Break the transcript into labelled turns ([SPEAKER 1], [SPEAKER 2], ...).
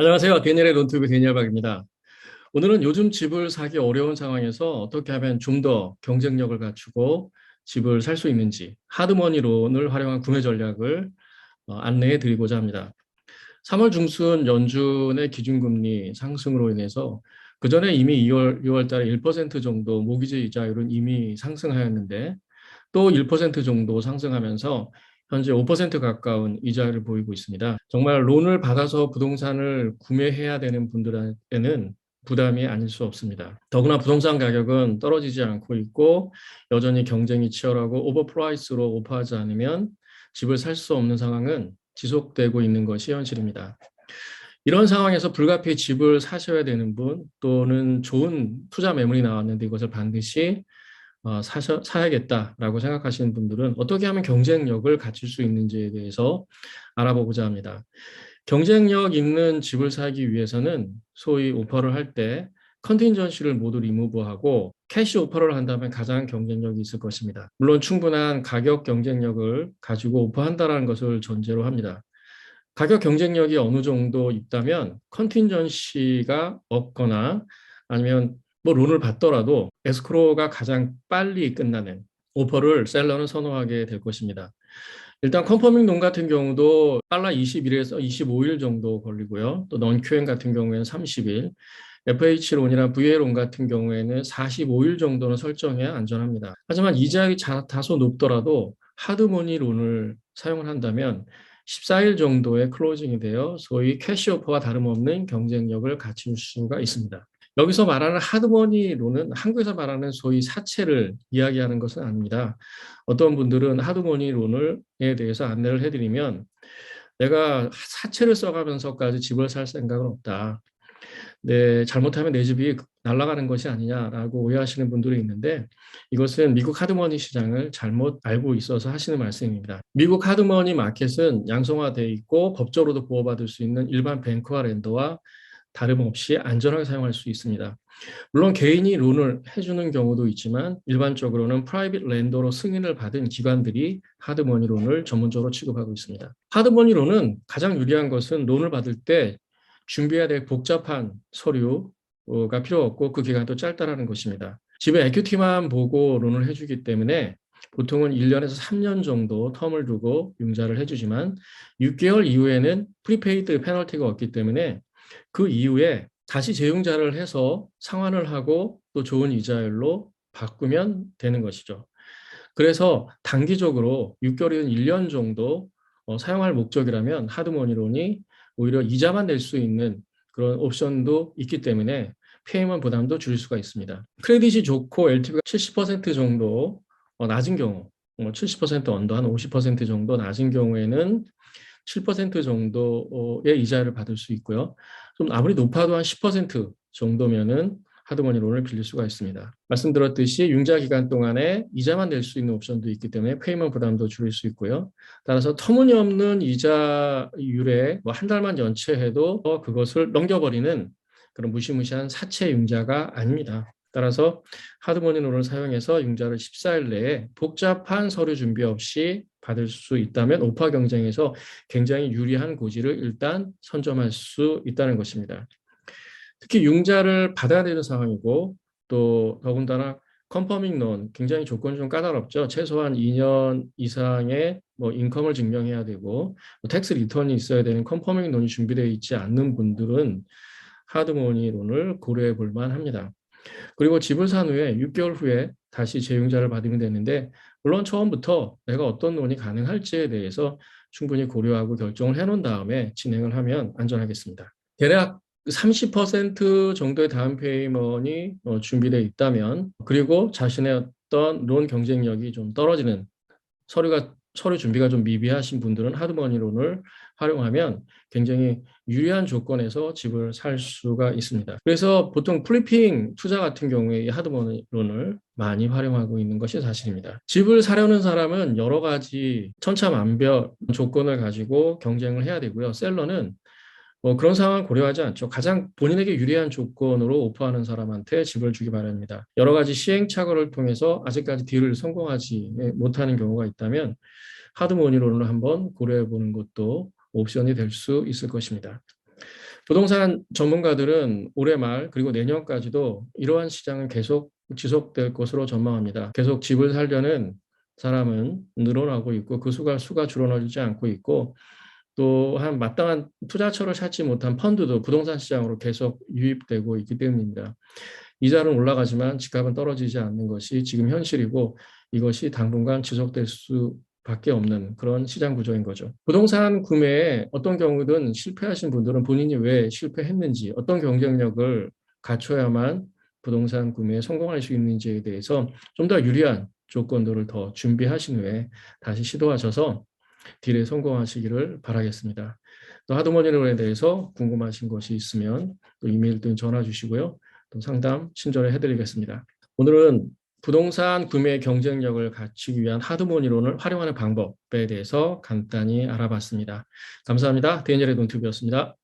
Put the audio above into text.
[SPEAKER 1] 안녕하세요. 데니엘의 론투브 데니엘박입니다. 오늘은 요즘 집을 사기 어려운 상황에서 어떻게 하면 좀 더 경쟁력을 갖추고 집을 살 수 있는지 하드머니론을 활용한 구매 전략을 안내해 드리고자 합니다. 3월 중순 연준의 기준금리 상승으로 인해서 그전에 이미 2월 달에 1% 정도 모기지 이자율은 이미 상승하였는데 또 1% 정도 상승하면서 현재 5% 가까운 이자율을 보이고 있습니다. 정말 론을 받아서 부동산을 구매해야 되는 분들에게는 부담이 아닐 수 없습니다. 더구나 부동산 가격은 떨어지지 않고 있고 여전히 경쟁이 치열하고 오버프라이스로 오퍼하지 않으면 집을 살 수 없는 상황은 지속되고 있는 것이 현실입니다. 이런 상황에서 불가피히 집을 사셔야 되는 분 또는 좋은 투자 매물이 나왔는데 이것을 반드시 사야겠다라고 생각하시는 분들은 어떻게 하면 경쟁력을 갖출 수 있는지에 대해서 알아보고자 합니다. 경쟁력 있는 집을 사기 위해서는 소위 오퍼를 할 때 컨틴전시를 모두 리무브하고 캐시 오퍼를 한다면 가장 경쟁력이 있을 것입니다. 물론 충분한 가격 경쟁력을 가지고 오퍼한다는 것을 전제로 합니다. 가격 경쟁력이 어느 정도 있다면 컨틴전시가 없거나 아니면 뭐 론을 받더라도 에스크로가 가장 빨리 끝나는 오퍼를 셀러는 선호하게 될 것입니다. 일단 컨퍼밍 론 같은 경우도 빨라 20일에서 25일 정도 걸리고요. 또 넌큐엔 같은 경우에는 30일, FH론이나 VA론 같은 경우에는 45일 정도는 설정해야 안전합니다. 하지만 이자율이 다소 높더라도 하드머니론을 사용을 한다면 14일 정도의 클로징이 되어 소위 캐시오퍼와 다름없는 경쟁력을 갖출 수가 있습니다. 여기서 말하는 하드머니론은 한국에서 말하는 소위 사채를 이야기하는 것은 아닙니다. 어떤 분들은 하드머니론에 대해서 안내를 해드리면 내가 사채를 써가면서까지 집을 살 생각은 없다. 잘못하면 내 집이 날아가는 것이 아니냐라고 오해하시는 분들이 있는데 이것은 미국 하드머니 시장을 잘못 알고 있어서 하시는 말씀입니다. 미국 하드머니 마켓은 양성화되어 있고 법적으로도 보호받을 수 있는 일반 뱅크와 렌더와 다름없이 안전하게 사용할 수 있습니다. 물론 개인이 론을 해주는 경우도 있지만 일반적으로는 프라이빗 렌더로 승인을 받은 기관들이 하드머니 론을 전문적으로 취급하고 있습니다. 하드머니 론은 가장 유리한 것은 론을 받을 때 준비해야 될 복잡한 서류가 필요 없고 그 기간도 짧다라는 것입니다. 집에 에큐티만 보고 론을 해주기 때문에 보통은 1년에서 3년 정도 텀을 두고 융자를 해주지만 6개월 이후에는 프리페이드 페널티가 없기 때문에 그 이후에 다시 재융자를 해서 상환을 하고 또 좋은 이자율로 바꾸면 되는 것이죠. 그래서 단기적으로 6개월이든 1년 정도 사용할 목적이라면 하드머니론이 오히려 이자만 낼 수 있는 그런 옵션도 있기 때문에 페이먼 부담도 줄일 수가 있습니다. 크레딧이 좋고 LTV가 70% 정도 낮은 경우, 70% 언더 한 50% 정도 낮은 경우에는 7% 정도의 이자를 받을 수 있고요. 좀 아무리 높아도 한 10% 정도면은 하드머니론을 빌릴 수가 있습니다. 말씀드렸듯이 융자 기간 동안에 이자만 낼 수 있는 옵션도 있기 때문에 페이먼 부담도 줄일 수 있고요. 따라서 터무니없는 이자율에 뭐 한 달만 연체해도 그것을 넘겨버리는 그런 무시무시한 사채 융자가 아닙니다. 따라서 하드머니론을 사용해서 융자를 14일 내에 복잡한 서류 준비 없이 받을 수 있다면 오파 경쟁에서 굉장히 유리한 고지를 일단 선점할 수 있다는 것입니다. 특히 융자를 받아야 되는 상황이고 또 더군다나 컨퍼밍 론 굉장히 조건이 좀 까다롭죠. 최소한 2년 이상의 뭐 인컴을 증명해야 되고 텍스 리턴이 있어야 되는 컨퍼밍 론이 준비되어 있지 않는 분들은 하드머니 론을 고려해 볼 만합니다. 그리고 집을 산 후에 6개월 후에 다시 재융자를 받으면 되는데 물론 처음부터 내가 어떤 론이 가능할지에 대해서 충분히 고려하고 결정을 해놓은 다음에 진행을 하면 안전하겠습니다. 대략 30% 정도의 다운 페이먼이 준비되어 있다면 그리고 자신의 어떤 론 경쟁력이 좀 떨어지는 서류 준비가 좀 미비하신 분들은 하드머니론을 활용하면 굉장히 유리한 조건에서 집을 살 수가 있습니다. 그래서 보통 플리핑 투자 같은 경우에 이 하드머니론을 많이 활용하고 있는 것이 사실입니다. 집을 사려는 사람은 여러 가지 천차만별 조건을 가지고 경쟁을 해야 되고요. 셀러는 그런 상황을 고려하지 않죠. 가장 본인에게 유리한 조건으로 오퍼하는 사람한테 집을 주기 바랍니다. 여러 가지 시행착오를 통해서 아직까지 딜을 성공하지 못하는 경우가 있다면 하드머니론을 한번 고려해 보는 것도 옵션이 될 수 있을 것입니다. 부동산 전문가들은 올해 말 그리고 내년까지도 이러한 시장은 계속 지속될 것으로 전망합니다. 계속 집을 살려는 사람은 늘어나고 있고 그 수가 줄어들지 않고 있고 또한 마땅한 투자처를 찾지 못한 펀드도 부동산 시장으로 계속 유입되고 있기 때문입니다. 이자는 올라가지만 집값은 떨어지지 않는 것이 지금 현실이고 이것이 당분간 지속될 수밖에 없는 그런 시장 구조인 거죠. 부동산 구매에 어떤 경우든 실패하신 분들은 본인이 왜 실패했는지, 어떤 경쟁력을 갖춰야만 부동산 구매에 성공할 수 있는지에 대해서 좀 더 유리한 조건들을 더 준비하신 후에 다시 시도하셔서 딜에 성공하시기를 바라겠습니다. 또 하드머니론에 대해서 궁금하신 것이 있으면 또 이메일 또는 전화 주시고요. 또 상담 친절히 해드리겠습니다. 오늘은 부동산 구매 경쟁력을 갖추기 위한 하드머니론을 활용하는 방법에 대해서 간단히 알아봤습니다. 감사합니다. 데니엘의 돈튜브였습니다.